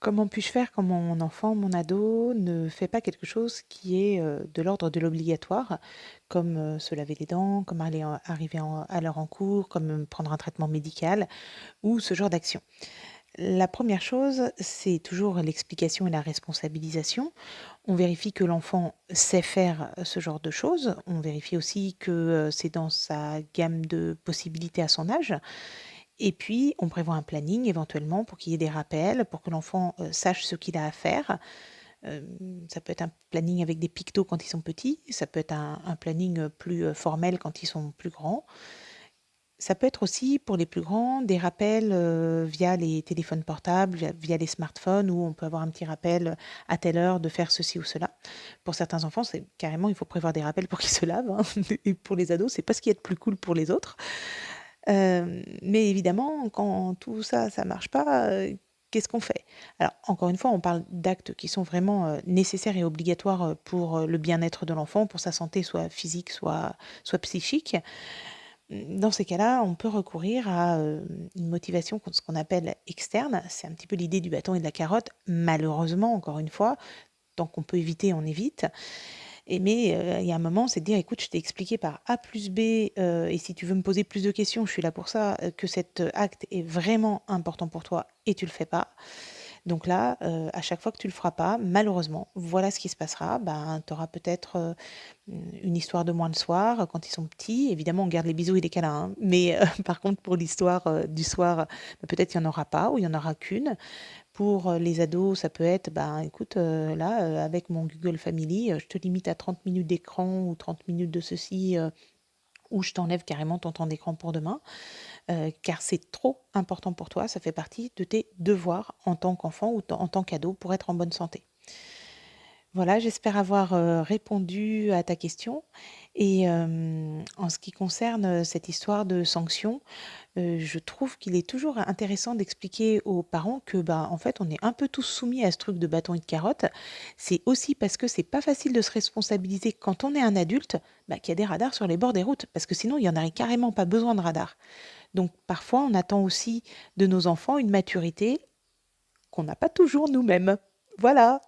Comment puis-je faire quand mon enfant, mon ado ne fait pas quelque chose qui est, de l'ordre de l'obligatoire, comme, se laver les dents, comme arriver à l'heure en cours, comme, prendre un traitement médical ou ce genre d'action? La première chose, c'est toujours l'explication et la responsabilisation. On vérifie que l'enfant sait faire, ce genre de choses. On vérifie aussi que, c'est dans sa gamme de possibilités à son âge. Et puis, on prévoit un planning éventuellement pour qu'il y ait des rappels, pour que l'enfant, sache ce qu'il a à faire. Ça peut être un planning avec des pictos quand ils sont petits, ça peut être un planning, plus, formel quand ils sont plus grands. Ça peut être aussi pour les plus grands des rappels, via les téléphones portables, via les smartphones où on peut avoir un petit rappel, à telle heure de faire ceci ou cela. Pour certains enfants, c'est carrément il faut prévoir des rappels pour qu'ils se lavent, hein, et pour les ados, c'est pas ce qu'il y a de plus cool pour les autres. Mais évidemment, quand tout ça, ça marche pas, qu'est-ce qu'on fait? Alors encore une fois, on parle d'actes qui sont vraiment, nécessaires et obligatoires, pour, le bien-être de l'enfant, pour sa santé soit physique, soit psychique. Dans ces cas-là, on peut recourir à, une motivation ce qu'on appelle externe. C'est un petit peu l'idée du bâton et de la carotte. Malheureusement, encore une fois, tant qu'on peut éviter, on évite. Mais il y a un moment, c'est de dire: «Écoute, je t'ai expliqué par A plus B, et si tu veux me poser plus de questions, je suis là pour ça, que cet, acte est vraiment important pour toi et tu le fais pas. Donc là, à chaque fois que tu le feras pas, malheureusement, voilà ce qui se passera. Ben, tu auras peut-être, une histoire de moins le soir, quand ils sont petits. Évidemment, on garde les bisous et les câlins, hein, mais par contre pour l'histoire, du soir, peut-être il y en aura pas ou il y en aura qu'une. Pour, les ados, ça peut être: «Ben, écoute, là, avec mon Google Family, je te limite à 30 minutes d'écran ou 30 minutes de ceci, ou je t'enlève carrément ton temps d'écran pour demain, car c'est trop important pour toi, ça fait partie de tes devoirs en tant qu'enfant ou en tant qu'ado pour être en bonne santé». Voilà, j'espère avoir, répondu à ta question et en ce qui concerne, cette histoire de sanction, je trouve qu'il est toujours intéressant d'expliquer aux parents que, bah, en fait, on est un peu tous soumis à ce truc de bâton et de carotte. C'est aussi parce que c'est pas facile de se responsabiliser quand on est un adulte, bah, qu'il y a des radars sur les bords des routes, parce que sinon il y en aurait carrément pas besoin de radars. Donc parfois, on attend aussi de nos enfants une maturité qu'on n'a pas toujours nous-mêmes. Voilà.